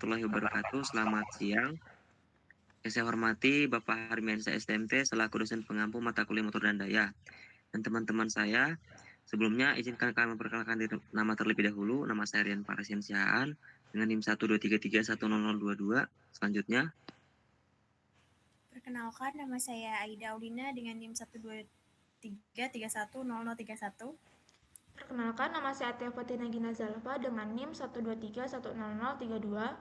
warahmatullahi wabarakatuh. Selamat siang. Yang saya hormati Bapak Harmiansyah STMT selaku dosen pengampu mata kuliah motor dan daya. Dan teman-teman saya, sebelumnya izinkan kami memperkenalkan diri nama terlebih dahulu. Nama saya Rian Parasian Sihaan dengan NIM 123310022. Selanjutnya, Perkenalkan, nama saya Aida Aulina dengan NIM 123310031. Perkenalkan, nama saya Atia Fatina Gina Zalfa dengan NIM 123100032.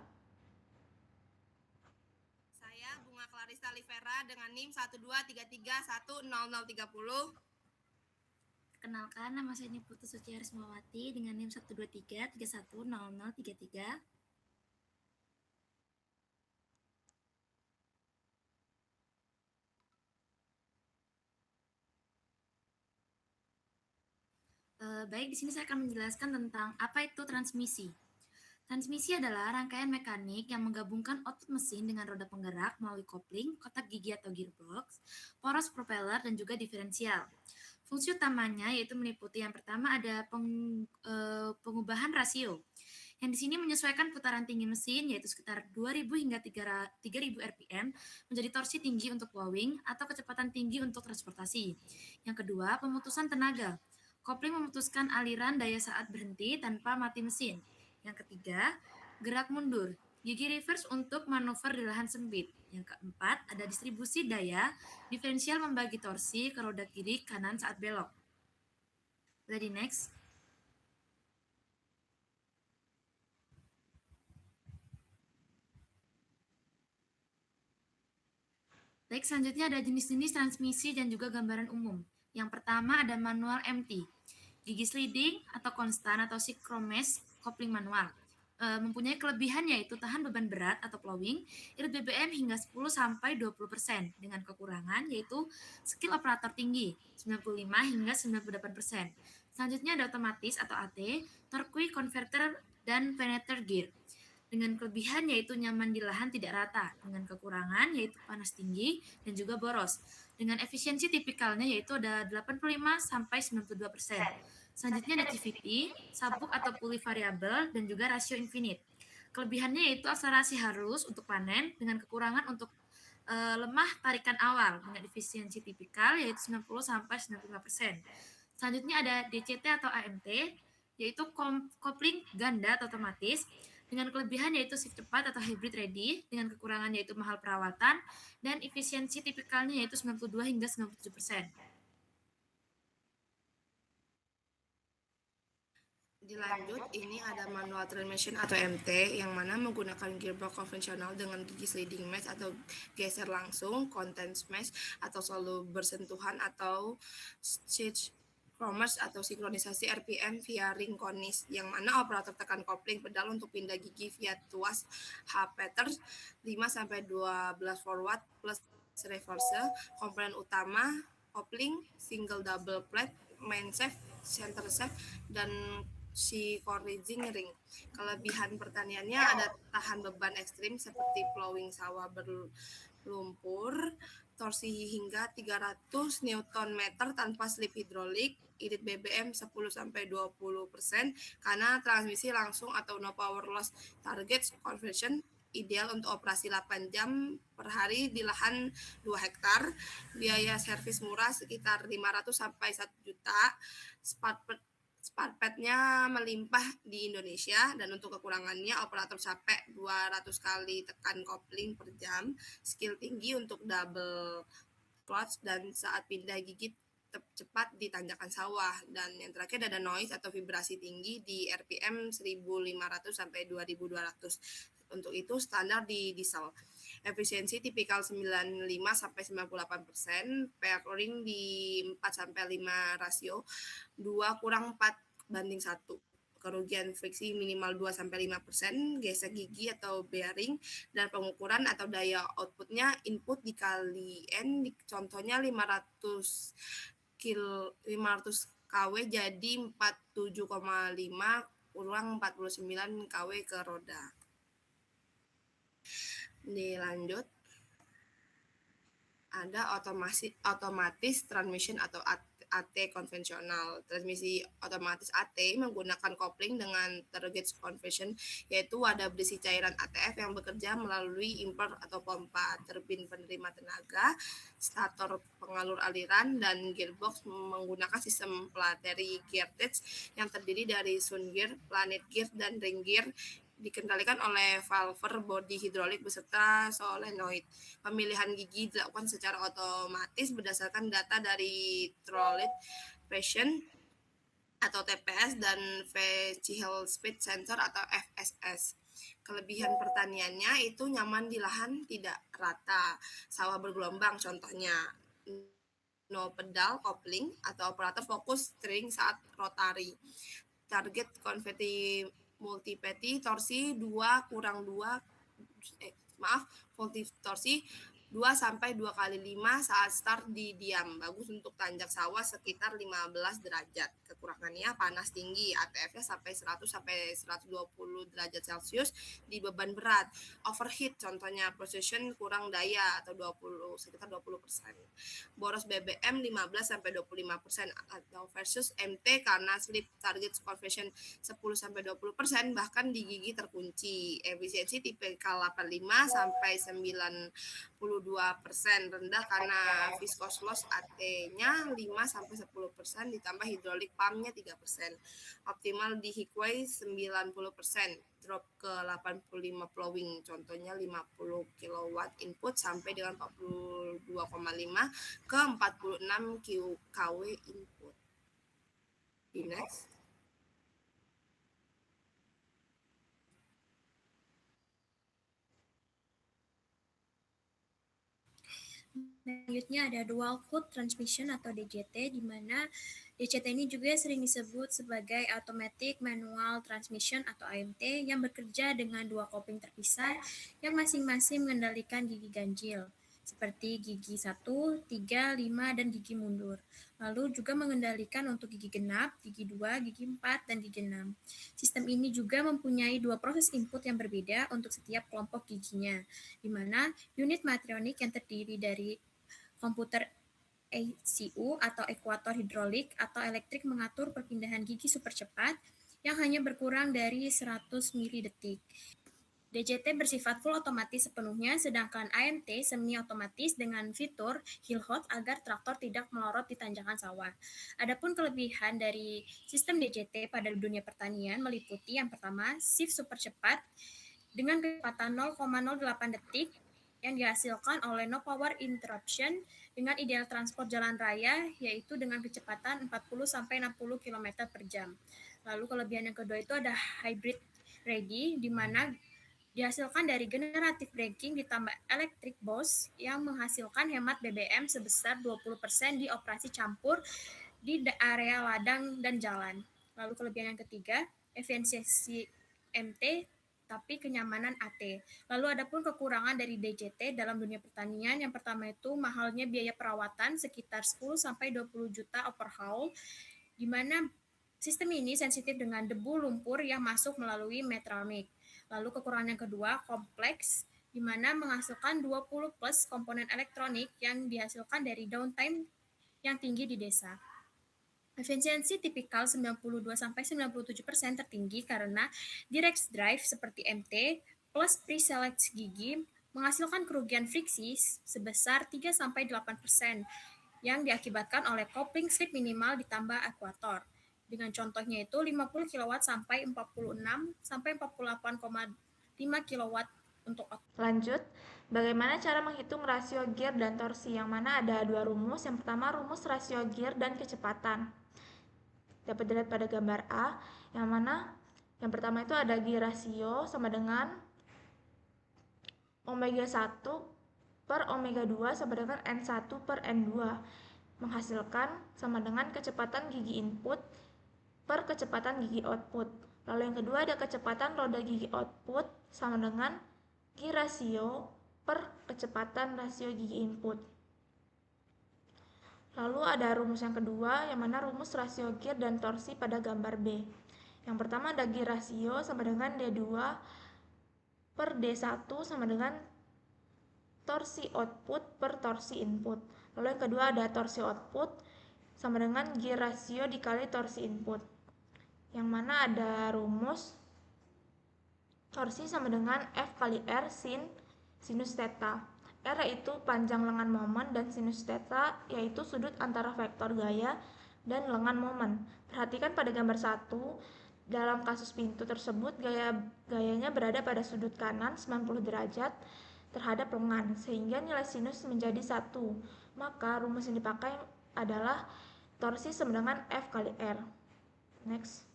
Saya Bunga Clarissa Livera dengan NIM 123310030. Perkenalkan, nama saya Niputu Suci Harismawati dengan NIM 123310033. Baik, di sini saya akan menjelaskan tentang apa itu transmisi. Transmisi adalah rangkaian mekanik yang menggabungkan otot mesin dengan roda penggerak melalui kopling, kotak gigi atau gearbox, poros propeller, dan juga diferensial. Fungsi utamanya yaitu meliputi yang pertama ada pengubahan rasio, yang di sini menyesuaikan putaran tinggi mesin yaitu sekitar 2000 hingga 3000 rpm menjadi torsi tinggi untuk blowing atau kecepatan tinggi untuk transportasi. Yang kedua, pemutusan tenaga. Kopling memutuskan aliran daya saat berhenti tanpa mati mesin. Yang ketiga, gerak mundur. Gigi reverse untuk manuver di lahan sempit. Yang keempat, ada distribusi daya. Diferensial membagi torsi ke roda kiri kanan saat belok. Ready, next. Baik, selanjutnya ada jenis-jenis transmisi dan juga gambaran umum. Yang pertama ada manual MT. Gigi sliding atau konstan atau synchronous kopling manual. Mempunyai kelebihan yaitu tahan beban berat atau plowing, irit BBM hingga 10-20% dengan kekurangan yaitu skill operator tinggi 95 hingga 98%. Selanjutnya ada otomatis atau AT, torque converter dan penetrator gear. Dengan kelebihan yaitu nyaman di lahan tidak rata, dengan kekurangan yaitu panas tinggi dan juga boros. Dengan efisiensi tipikalnya yaitu ada 85-92%. Selanjutnya ada CVT, sabuk atau pulley variabel, dan juga rasio infinite. Kelebihannya yaitu akselerasi halus untuk panen, dengan kekurangan untuk lemah tarikan awal, dengan efisiensi tipikal yaitu 90-95%. Selanjutnya ada DCT atau AMT, yaitu kopling ganda atau otomatis, dengan kelebihan yaitu shift cepat atau hybrid ready, dengan kekurangan yaitu mahal perawatan, dan efisiensi tipikalnya yaitu 92 hingga 97%. Dilanjut, ini ada manual transmission atau MT yang mana menggunakan gearbox konvensional dengan gigi sliding mesh atau geser langsung, content mesh atau selalu bersentuhan atau switch commerce atau sinkronisasi RPM via ring konis yang mana operator tekan kopling pedal untuk pindah gigi via tuas H-pattern 5-12 forward plus reverse. Komponen utama kopling, single double plate, main shaft, center shaft, dan si corriging ring. Kelebihan pertaniannya ada tahan beban ekstrim seperti plowing sawah berlumpur, torsi hingga 300 Nm tanpa slip hidrolik, irit BBM 10-20%, karena transmisi langsung atau no power loss target conversion, ideal untuk operasi 8 jam per hari di lahan 2 hektar, biaya servis murah sekitar 500 sampai 1 juta, Spark pad-nya melimpah di Indonesia, dan untuk kekurangannya operator capek 200 kali tekan kopling per jam, skill tinggi untuk double clutch, dan saat pindah gigi cepat di tanjakan sawah. Dan yang terakhir ada noise atau vibrasi tinggi di RPM 1500 sampai 2200. Untuk itu standar di diesel. Efisiensi tipikal 95-98%, pairing di 4-5 rasio, 2:4:1. Kerugian friksi minimal 2-5%, gesek gigi atau bearing, dan pengukuran atau daya outputnya input dikali N, contohnya 500 kW jadi 47,5 kurang 49 kW ke roda. Dilanjut, ada otomatis transmission atau AT konvensional. Transmisi otomatis AT menggunakan kopling dengan target conversion, yaitu wadah berisi cairan ATF yang bekerja melalui impeller atau pompa, turbin penerima tenaga, stator pengalur aliran, dan gearbox menggunakan sistem planetary gearage yang terdiri dari sun gear, planet gear, dan ring gear, dikendalikan oleh valver bodi hidrolik beserta solenoid. Pemilihan gigi dilakukan secara otomatis berdasarkan data dari Throttling Pressure atau TPS dan Vehicle Speed Sensor atau FSS. Kelebihan pertaniannya itu nyaman di lahan tidak rata, sawah bergelombang contohnya, no pedal coupling atau operator fokus steering saat rotari. Target konversi multipeti torsi 2 kurang 2 multi torsi 2 sampai 2 kali 5 saat start di diam. Bagus untuk tanjak sawah sekitar 15 derajat. Kekurangannya panas tinggi, ATF-nya sampai 100 sampai 120 derajat Celcius di beban berat. Overheat contohnya precision kurang daya atau sekitar 20%. Boros BBM 15 sampai 25% atau versus MT karena sleep target conversion 10 sampai 20% bahkan di gigi terkunci. Efisiensi tipe K85 sampai 92% rendah karena viscous loss AT-nya 5 sampai 10% ditambah hydraulic pump-nya 3%. Optimal di Hickway 90%, drop ke 85 flowing, contohnya 50 kW input sampai dengan 42,5 ke 46 kW input. Di next. Selanjutnya ada dual code transmission atau DCT, di mana DCT ini juga sering disebut sebagai automatic manual transmission atau AMT yang bekerja dengan dua kopling terpisah yang masing-masing mengendalikan gigi ganjil seperti gigi 1, 3, 5, dan gigi mundur. Lalu juga mengendalikan untuk gigi genap, gigi 2, gigi 4, dan gigi 6. Sistem ini juga mempunyai dua proses input yang berbeda untuk setiap kelompok giginya, di mana unit matrionik yang terdiri dari komputer ECU atau ekuator hidrolik atau elektrik mengatur perpindahan gigi super cepat yang hanya berkurang dari 100 mili-detik. DCT bersifat full otomatis sepenuhnya, sedangkan AMT semi otomatis dengan fitur hill hold agar traktor tidak melorot di tanjakan sawah. Adapun kelebihan dari sistem DCT pada dunia pertanian meliputi yang pertama, shift super cepat dengan kecepatan 0,08 detik yang dihasilkan oleh no power interruption dengan ideal transport jalan raya, yaitu dengan kecepatan 40-60 km per jam. Lalu kelebihan yang kedua itu ada hybrid ready, di mana dihasilkan dari generatif braking ditambah electric boost yang menghasilkan hemat BBM sebesar 20% di operasi campur di area ladang dan jalan. Lalu kelebihan yang ketiga, efisiensi MT tapi kenyamanan AT. Lalu adapun kekurangan dari DCT dalam dunia pertanian, yang pertama itu mahalnya biaya perawatan sekitar 10 sampai 20 juta overhaul, di mana sistem ini sensitif dengan debu lumpur yang masuk melalui metronic. Lalu kekurangan yang kedua, kompleks, di mana menghasilkan 20 plus komponen elektronik yang dihasilkan dari downtime yang tinggi di desa. Efisiensi tipikal 92-97% tertinggi karena direct drive seperti MT plus pre-select gigi menghasilkan kerugian friksi sebesar 3-8% yang diakibatkan oleh kopling slip minimal ditambah ekuator. Dengan contohnya itu 50 kW sampai 46 sampai 48,5 kW untuk Lanjut, bagaimana cara menghitung rasio gear dan torsi? Yang mana ada dua rumus. Yang pertama rumus rasio gear dan kecepatan. Dapat dilihat pada gambar A, yang mana yang pertama itu ada gear rasio sama dengan omega 1 per omega 2 sama dengan N1 per N2, menghasilkan sama dengan kecepatan gigi input per kecepatan gigi output. Lalu yang kedua ada kecepatan roda gigi output sama dengan gear rasio per kecepatan rasio gigi input. Lalu ada rumus yang kedua, yang mana rumus rasio gear dan torsi pada gambar B. Yang pertama ada gear rasio sama dengan D2 per D1 sama dengan torsi output per torsi input. Lalu yang kedua ada torsi output sama dengan gear ratio dikali torsi input. Yang mana ada rumus torsi sama dengan F kali R sinus theta. R yaitu panjang lengan momen dan sinus theta yaitu sudut antara vektor gaya dan lengan momen. Perhatikan pada gambar 1, dalam kasus pintu tersebut gayanya berada pada sudut kanan 90 derajat terhadap lengan sehingga nilai sinus menjadi 1. Maka rumus yang dipakai adalah torsi sama dengan F kali R. Next.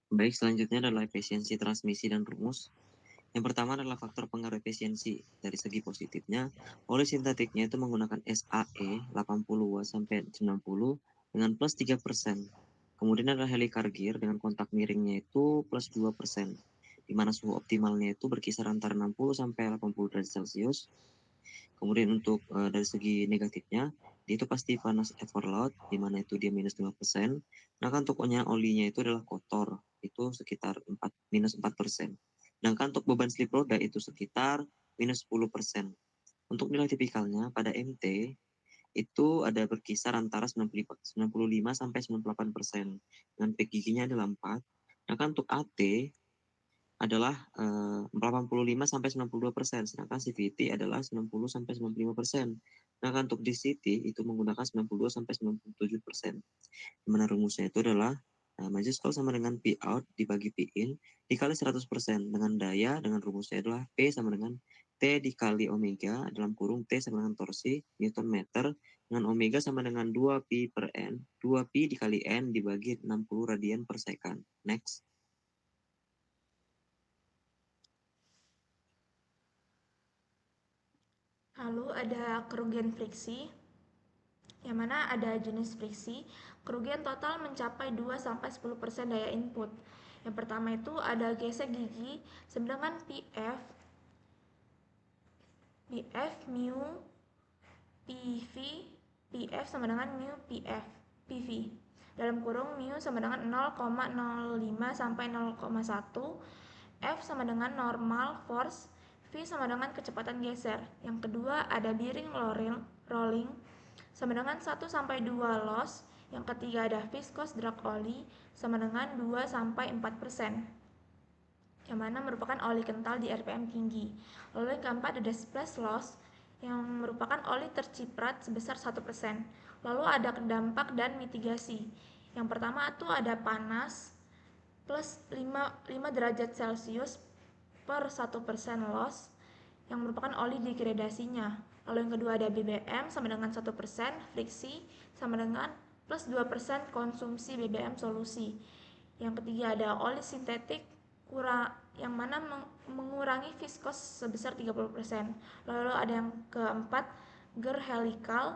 Baik, selanjutnya adalah efisiensi transmisi dan rumus. Yang pertama adalah faktor pengaruh efisiensi. Dari segi positifnya, oli sintetiknya itu menggunakan SAE 80 watt sampai 90 dengan plus 3%. Kemudian adalah helical gear dengan kontak miringnya itu plus 2%. Di mana suhu optimalnya itu berkisar antara 60 sampai 80 derajat Celcius. Kemudian untuk dari segi negatifnya, dia itu pasti panas overload, di mana itu dia minus 5%. Nah, kan untuk olinya itu adalah kotor, itu sekitar minus 4%. Sedangkan untuk beban slip roda itu sekitar minus 10%. Untuk nilai tipikalnya pada MT itu ada berkisar antara 95 sampai 98%. Dan peak giginya adalah 4. Sedangkan untuk AT adalah 85 sampai 92%, sedangkan CVT adalah 90 sampai 95%. Sedangkan untuk DCT itu menggunakan 92 sampai 97%. Di mana rumusnya itu adalah majuskel sama dengan P out dibagi P in dikali 100% dengan daya, dengan rumusnya adalah P sama dengan T dikali omega dalam kurung T sama dengan torsi Newton meter dengan omega sama dengan 2 pi per N, 2 pi dikali N dibagi 60 radian per second. Next. Lalu ada kerugian friksi, yang mana ada jenis friksi. Kerugian total mencapai 2-10% daya input. Yang pertama itu ada gesek gigi sama dengan PF mu PV, PF sama dengan mu PV. Dalam kurung mu sama dengan 0,05 sampai 0,1, F sama dengan normal force, V sama dengan kecepatan geser. Yang kedua ada bearing rolling sama dengan 1 sampai 2 loss. Yang ketiga ada viscous drag oli sama dengan 2 sampai 4%. Yang mana merupakan oli kental di RPM tinggi. Lalu yang keempat ada splash loss yang merupakan oli terciprat sebesar 1%. Lalu ada dampak dan mitigasi. Yang pertama itu ada panas plus 5 derajat Celcius per 1% loss yang merupakan oli degradasinya. Lalu yang kedua ada BBM sama dengan 1%, friksi sama dengan plus 2% konsumsi BBM solusi. Yang ketiga ada oli sintetik yang mana mengurangi viskos sebesar 30%. Lalu ada yang keempat gear helical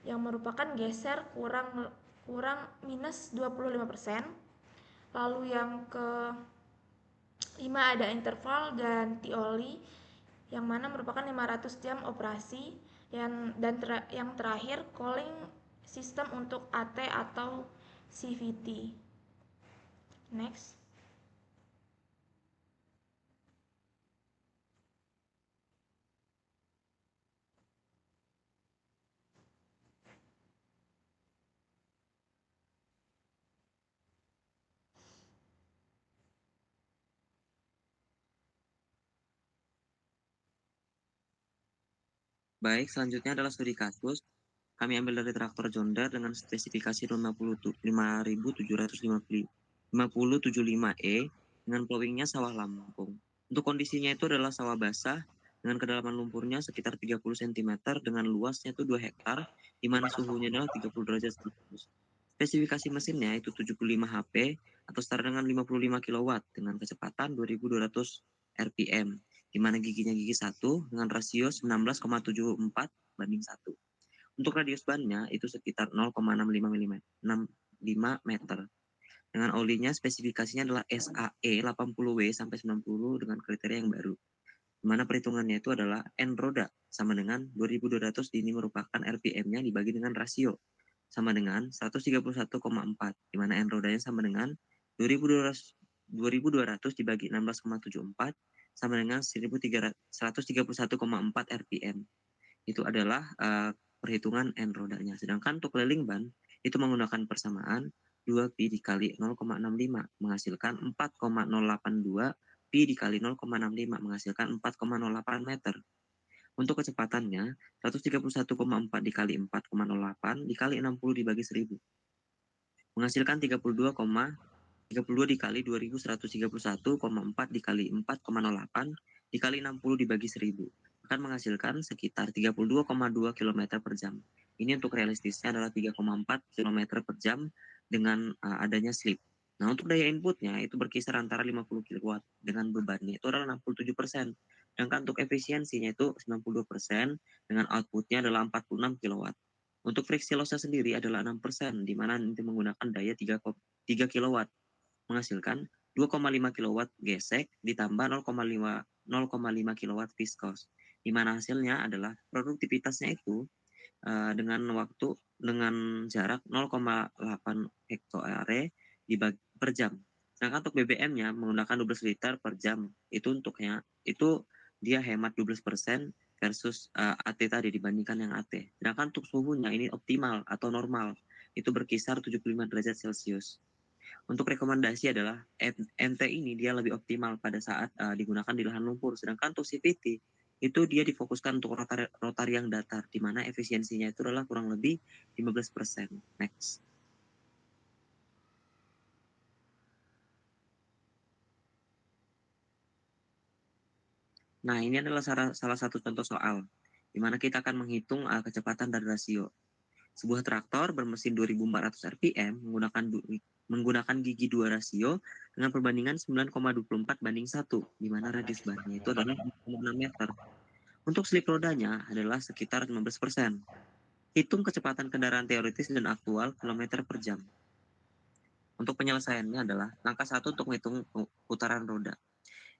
yang merupakan geser kurang minus 25%. Lalu yang ke-5 ada interval ganti oli yang mana merupakan 500 jam operasi yang terakhir cooling sistem untuk AT atau CVT. Next. Baik, selanjutnya adalah studi kasus. Kami ambil dari traktor John Deere dengan spesifikasi 5075E dengan plowingnya sawah Lampung. Untuk kondisinya itu adalah sawah basah dengan kedalaman lumpurnya sekitar 30 cm dengan luasnya itu 2 hektar, di mana suhunya adalah 30 derajat Celcius. Spesifikasi mesinnya itu 75 HP atau setara dengan 55 kW dengan kecepatan 2200 RPM, di mana giginya gigi 1 dengan rasio 19,74 banding 1. Untuk radius bannya itu sekitar 0,65 meter. Dengan olinya spesifikasinya adalah SAE 80W sampai 90 dengan kriteria yang baru. Di mana perhitungannya itu adalah N roda sama dengan 2200, ini merupakan RPM-nya dibagi dengan rasio sama dengan 131,4, di mana N rodanya sama dengan 2200 2200 dibagi 16,74 sama dengan 131,4 rpm. Itu adalah perhitungan N rodanya. Sedangkan untuk keliling ban itu menggunakan persamaan 2pi dikali 0,65 menghasilkan 4,082 pi dikali 0,65 menghasilkan 4,08 meter. Untuk kecepatannya 131,4 dikali 4,08 dikali 60 dibagi 1000 menghasilkan 32 dikali 2131,4 dikali 4,08 dikali 60 dibagi 1000 akan menghasilkan sekitar 32,2 km per jam. Ini untuk realistisnya adalah 3,4 km per jam dengan adanya slip. Nah, untuk daya inputnya itu berkisar antara 50 kW dengan bebannya itu adalah 67%. Sedangkan untuk efisiensinya itu 92% dengan outputnya adalah 46 kW. Untuk friksi lossnya sendiri adalah 6%, di mana nanti menggunakan daya 3 kW menghasilkan 2,5 kW gesek ditambah 0,5 kW viskos, di mana hasilnya adalah produktivitasnya itu dengan jarak 0,8 hektare per jam. Sedangkan untuk BBM-nya menggunakan 12 liter per jam. Itu dia hemat 12% versus AT tadi dibandingkan yang AT. Sedangkan untuk suhunya ini optimal atau normal. Itu berkisar 75 derajat Celcius. Untuk rekomendasi adalah MT ini dia lebih optimal pada saat digunakan di lahan lumpur. Sedangkan untuk CVT itu dia difokuskan untuk rotari yang datar, di mana efisiensinya itu adalah kurang lebih 15%. Next. Nah, ini adalah salah satu contoh soal, di mana kita akan menghitung kecepatan dan rasio. Sebuah traktor bermesin 2400 rpm menggunakan gigi 2 rasio dengan perbandingan 9,24 banding 1, di mana radius bannya itu adalah 6 meter. Untuk slip rodanya adalah sekitar 15%. Hitung kecepatan kendaraan teoritis dan aktual kilometer per jam. Untuk penyelesaiannya adalah langkah 1 untuk menghitung putaran roda.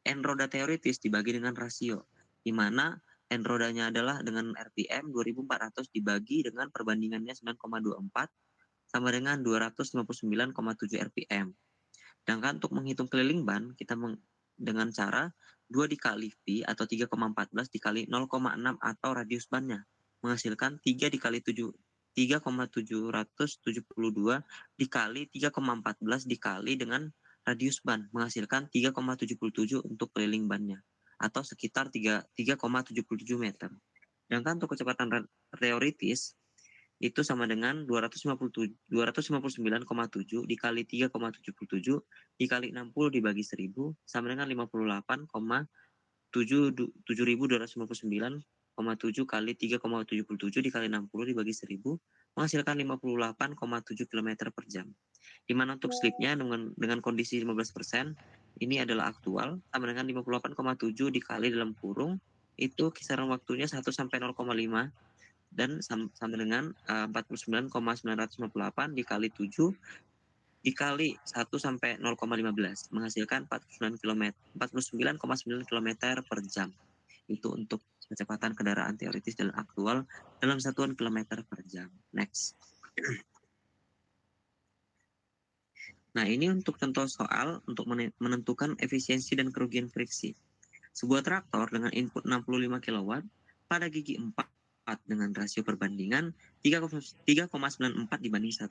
N roda teoritis dibagi dengan rasio, di mana N rodanya adalah dengan RPM 2400 dibagi dengan perbandingannya 9,24 sama dengan 259,7 RPM. Sedangkan untuk menghitung keliling ban, kita dengan cara 2 dikali Pi atau 3,14 dikali 0,6 atau radius bannya, menghasilkan 3 dikali 3,772 dikali 3,14 dikali dengan radius ban, menghasilkan 3,77 untuk keliling bannya, atau sekitar 3,77 meter. Sedangkan untuk kecepatan teoritis, itu sama dengan 259,7 dikali 3,77 dikali 60 dibagi 1000 sama dengan 58,7259,7 kali 3,77 dikali 60 dibagi 1000 menghasilkan 58,7 km per jam. Di mana untuk slipnya dengan kondisi 15% ini adalah aktual sama dengan 58,7 dikali dalam kurung itu kisaran waktunya 1 sampai 0,5 dan sama dengan 49,958 dikali 7 dikali 1 sampai 0,15 menghasilkan 49,9 km per jam. Itu untuk kecepatan kendaraan teoritis dan aktual dalam satuan kilometer per jam. Next. Nah, ini untuk contoh soal untuk menentukan efisiensi dan kerugian friksi. Sebuah traktor dengan input 65 kW pada gigi 4 dengan rasio perbandingan 3,94 dibanding 1.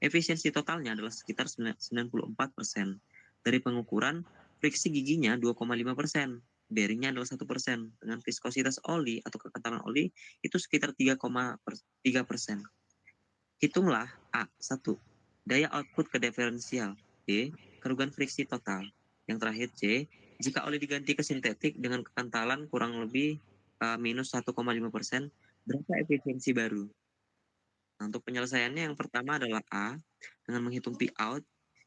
Efisiensi totalnya adalah sekitar 94%. Dari pengukuran, friksi giginya 2,5%. Bearingnya adalah 1%. Dengan viskositas oli atau kekentalan oli itu sekitar 3,3%. Hitunglah A. 1. Daya output ke diferensial. B. Kerugian friksi total. Yang terakhir C. Jika oli diganti ke sintetik dengan kekentalan kurang lebih minus 1,5%, berapa efisiensi baru? Nah, untuk penyelesaiannya yang pertama adalah A, dengan menghitung P out,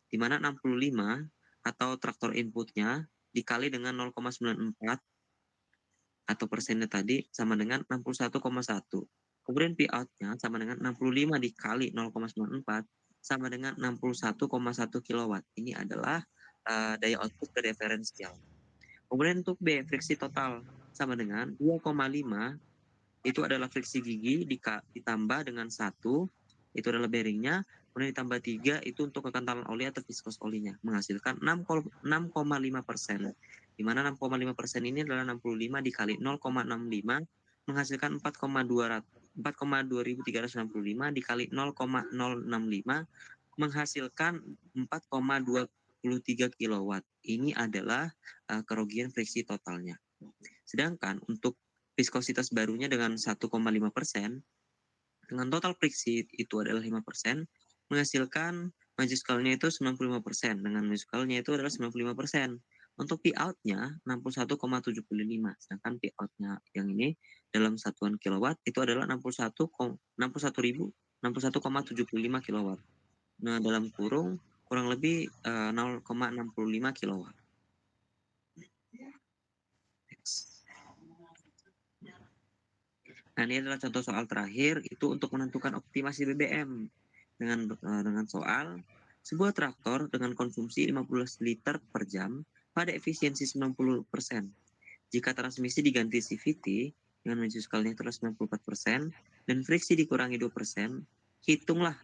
di mana 65 atau traktor inputnya dikali dengan 0,94 atau persennya tadi sama dengan 61,1. Kemudian P out-nya sama dengan 65 dikali 0,94 sama dengan 61,1 kW. Ini adalah daya output ke diferensial. Kemudian untuk B, friksi total sama dengan 2,5 itu adalah friksi gigi ditambah dengan 1, itu adalah bearingnya, kemudian ditambah 3 itu untuk kekentalan oli atau viskos olinya, menghasilkan 6,5%, di mana 6,5% ini adalah 65 dikali 0,65 menghasilkan 4,2365 dikali 0,065 menghasilkan 4,23 kilowatt. Ini adalah kerugian friksi totalnya. Sedangkan untuk viskositas barunya dengan 1,5%, dengan total friksi itu adalah 5%, menghasilkan majuskalnya itu 95%, dengan majuskalnya itu adalah 95%. Untuk P out-nya 61,75, sedangkan P out-nya yang ini dalam satuan kilowatt itu adalah 61,75 kilowatt. Nah, dalam kurung kurang lebih 0,65 kilowatt. Nah, ini adalah contoh soal terakhir, itu untuk menentukan optimasi BBM dengan soal sebuah traktor dengan konsumsi 15 liter per jam pada efisiensi 90%. Jika transmisi diganti CVT dengan majuskalnya itu adalah 94% dan friksi dikurangi 2%, hitunglah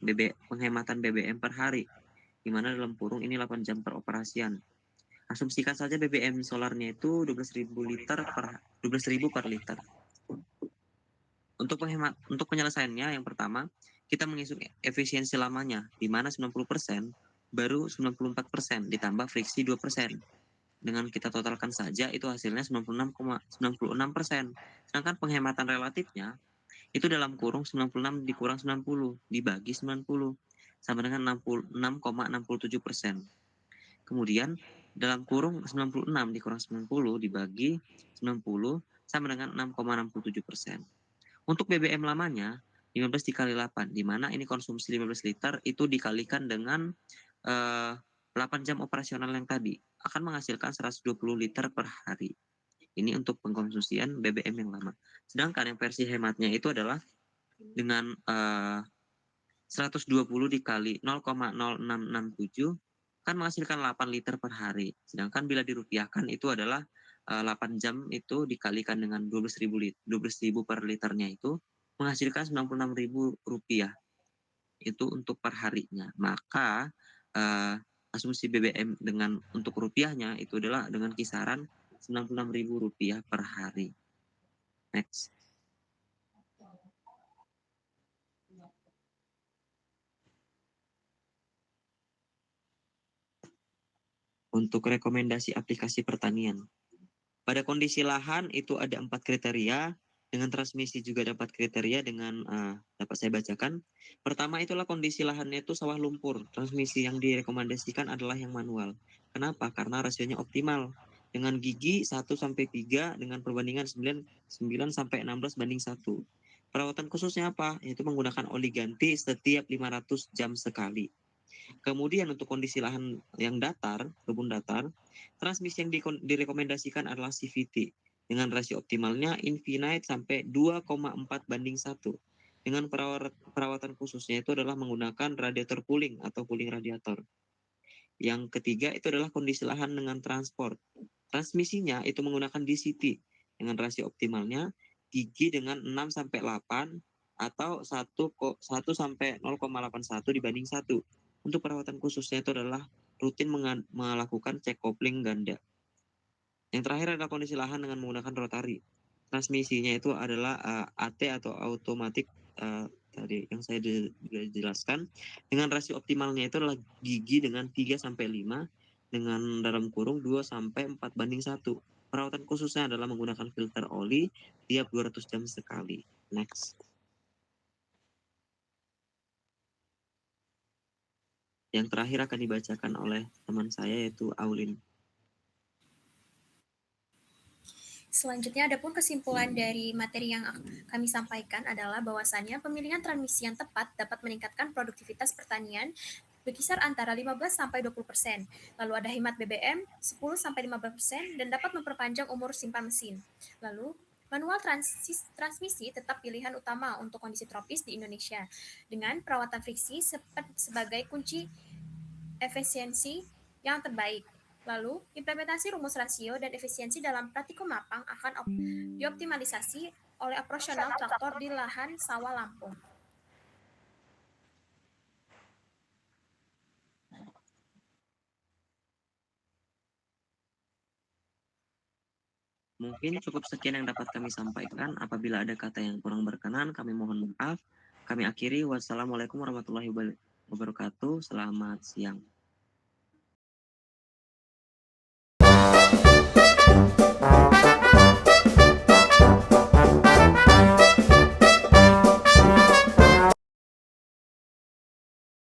penghematan BBM per hari, di mana dalam kurung ini 8 jam per operasian. Asumsikan saja BBM solarnya itu 12.000 per liter. Untuk penyelesaiannya yang pertama, kita menghitung efisiensi lamanya, di mana 90% baru 94% ditambah friksi 2%. Dengan kita totalkan saja itu hasilnya 96,96%. Sedangkan penghematan relatifnya itu dalam kurung 96 dikurang 90 dibagi 90 sama dengan 66,67%. Kemudian dalam kurung 96 dikurang 90 dibagi 90 sama dengan 6,67%. Untuk BBM lamanya 15 dikali 8, di mana ini konsumsi 15 liter itu dikalikan dengan 8 jam operasional yang tadi akan menghasilkan 120 liter per hari. Ini untuk pengkonsumsian BBM yang lama. Sedangkan yang versi hematnya itu adalah dengan 120 dikali 0,0667 kan menghasilkan 8 liter per hari. Sedangkan bila dirupiahkan itu adalah 8 jam itu dikalikan dengan 12.000 per liternya itu menghasilkan 96.000 rupiah. Itu untuk per harinya. Maka asumsi BBM untuk rupiahnya itu adalah dengan kisaran 96.000 rupiah per hari. Next. Untuk rekomendasi aplikasi pertanian. Pada kondisi lahan itu ada 4 kriteria, dengan transmisi juga ada 4 kriteria dengan dapat saya bacakan. Pertama itulah kondisi lahannya itu sawah lumpur. Transmisi yang direkomendasikan adalah yang manual. Kenapa? Karena rasionya optimal. Dengan gigi 1-3 dengan perbandingan 9 sampai 16 banding 1. Perawatan khususnya apa? Yaitu menggunakan oli ganti setiap 500 jam sekali. Kemudian untuk kondisi lahan yang datar, kebun datar, transmisi yang direkomendasikan adalah CVT dengan rasio optimalnya infinite sampai 2,4 banding 1. Dengan perawatan khususnya itu adalah menggunakan radiator cooling atau cooling radiator. Yang ketiga itu adalah kondisi lahan dengan transport. Transmisinya itu menggunakan DCT dengan rasio optimalnya gigi dengan 6 sampai 8 atau 1 sampai 0,81 dibanding 1. Untuk perawatan khususnya itu adalah rutin melakukan cek kopling ganda. Yang terakhir adalah kondisi lahan dengan menggunakan rotari. Transmisinya itu adalah AT atau automatic tadi yang saya jelaskan. Dengan rasio optimalnya itu adalah gigi dengan 3 sampai 5 dengan dalam kurung 2 sampai 4 banding 1. Perawatan khususnya adalah menggunakan filter oli tiap 200 jam sekali. Next. Yang terakhir akan dibacakan oleh teman saya yaitu Aulin. Selanjutnya, adapun kesimpulan dari materi yang kami sampaikan adalah bahwasannya pemilihan transmisi yang tepat dapat meningkatkan produktivitas pertanian berkisar antara 15-20%. Lalu ada hemat BBM 10-15% dan dapat memperpanjang umur simpan mesin. Lalu manual transmisi tetap pilihan utama untuk kondisi tropis di Indonesia dengan perawatan friksi sebagai kunci efisiensi yang terbaik. Lalu, implementasi rumus rasio dan efisiensi dalam praktikum Mapang akan dioptimalisasi oleh operasional traktor di lahan sawah Lampung. Mungkin cukup sekian yang dapat kami sampaikan. Apabila ada kata yang kurang berkenan, kami mohon maaf. Kami akhiri. Wassalamualaikum warahmatullahi wabarakatuh. Selamat siang.